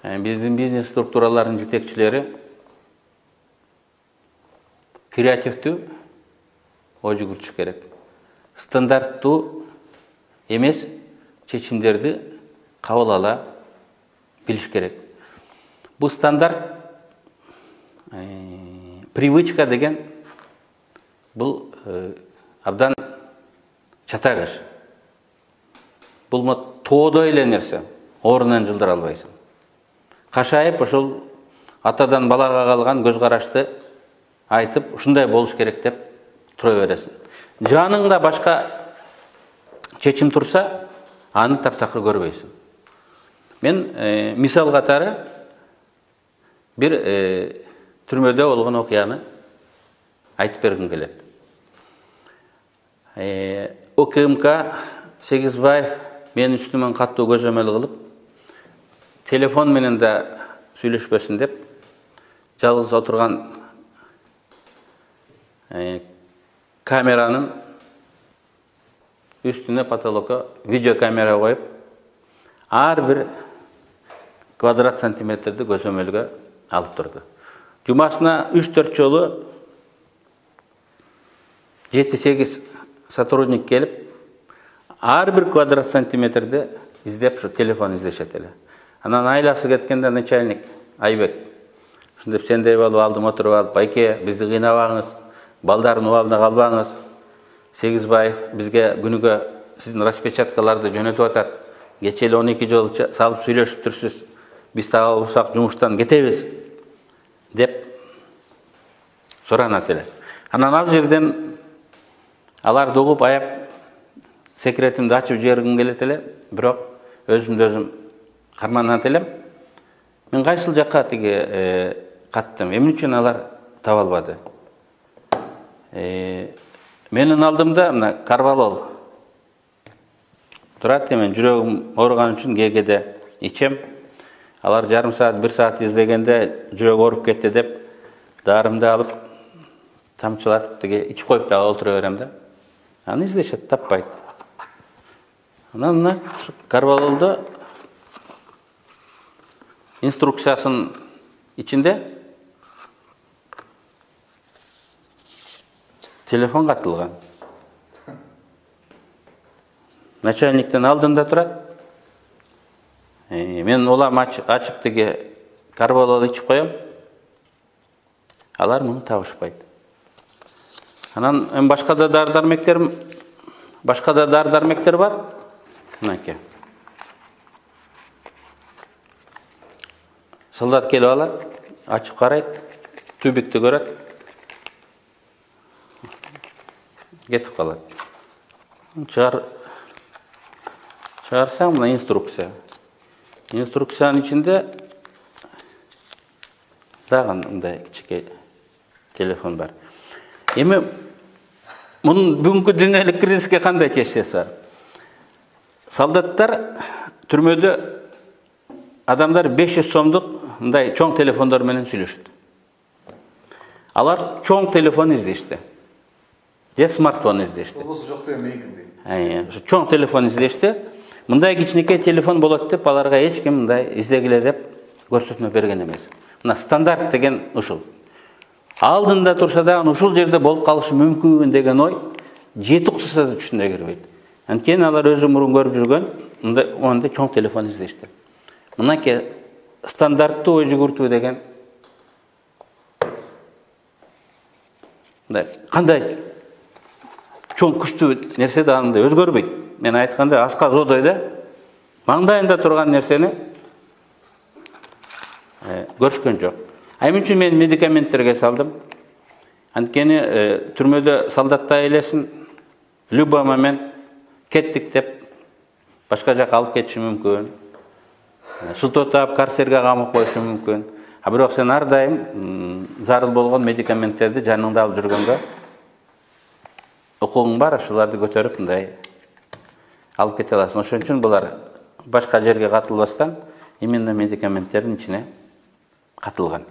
Биздин бизнес структураларынын жетекчилери креативдүү ой жүгүртүш керек. Стандарттуу эмес чечимдерди кабыл ала билиш керек. Бул стандарт привычка деген бул абдан чатагыш. Бул тоодой эле нерсе, орунан жылдыра албайсың. Кашайып ошол атадан балага калган көз карашты айтып, ушундай болуш керек деп тура бересиң. Жаныңда башка чечим турса, аны таптакыр көрбөйсүң. Мен мисал катары бир түрмөдө болгон окуяны айтып бергим келет. ОКМК Сегизбаев менин үстүмөн каттуу көзөмөл кылып, телефон менен да сүйлөшпөсүн деп, жалгыз отурган камеранын үстүнө потолокко видеокамера коюп, ар бир квадрат сантиметрди көзөмөлгө алып турду. Жумасына 3-4 жолу 7-8 сотрудник келип, ар бир квадрат сантиметрди издеп, шу телефон издешет эле. Анан айласы кеткенде начальник Айбек ушинтип сендей болуп алдым отуруп алып, байке, бизди кыйнабаңыз, балдардын убалына калбаңыз. Сегизбаев бизге күнүгө сиздин распечаткаларды жөнөтүп атат. Кече 12 жолу салып сүйлөшүп турсуз. Биз тагы усак жумуштан кетебиз деп суранат эле. Анан ал жерден аларды угуп аяп секретимди ачып жибергим келет эле, бирок өзүмдү өзүм карманат элем. Мен кайсыл жакка тиги каттым, эмне үчүн алар таба албады? Менин алдымда мына карвалол турат, мен жүрөгүм ооруган үчүн кээде ичем. Алар жарым саат, 1 саат издегенде жүрөк ооруп кетти деп, дарымды алып, тамчылатып тиги ичип коюп да олтура берем да. Аны издешет, таппайт. Анан мына карвалолдо инструкциясынын ичинде телефон катылган. Начальниктин алдында турат. Мен улам ачып тиги карвалолду ичип коем. Алар муну табышпайт. Анан башка да дары-дармектер бар. Мынакей. Солдат келип алат, ачып карайт, түбүктү көрөт. Кетип калат. Чыгарсаң мына инструкция. Инструкциянын ичинде дагы мындай кичике телефон бар. Эми мунун бүгүнкү дүйнөлүк кризиске кандай чечсеси бар? Солдаттар түрмөдө адамдар 500 сомдук мындай чоң телефондор менен сүйлөшөт. Алар чоң телефон издешти. Же смартфон издешти. Болбосо жок деген мейгинди. Чоң телефон издешти. Мындай кичинекей телефон болот деп аларга эч ким мындай издегиле деп көрсөтмө берген эмес. Мына стандарт деген ушул. Алдында турса да ушул жерде болуп калышы мүмкүн деген ой жети кусса да түшүнө кирбейт. Анткени алар өзү мурун көрүп жүргөн мындай чоң телефон издешти. Мынакей стандарттуу ой жүгүртүү деген кандай чоң күчтүү нерсе да анда өзгөрбөйт. Мен айткандай аска зодойда маңдайында турган нерсени көрүшкөн жок. Эмне үчүн мен медикаменттерге салдым? Анткени түрмөдө солдатта элесин любой момент кеттик деп башка жака алып кетиши мүмкүн. Султотап карцерге камап коюшу мүмкүн. А бирок сен ар дайым зарыл болгон медикаменттерди жаныңда алып жүргөнгө укугуң бар, ошолорду көтөрүп мындай алып кете аласың. Ошон үчүн булар башка жерге катылбастан именно медикаменттердин ичине катылган.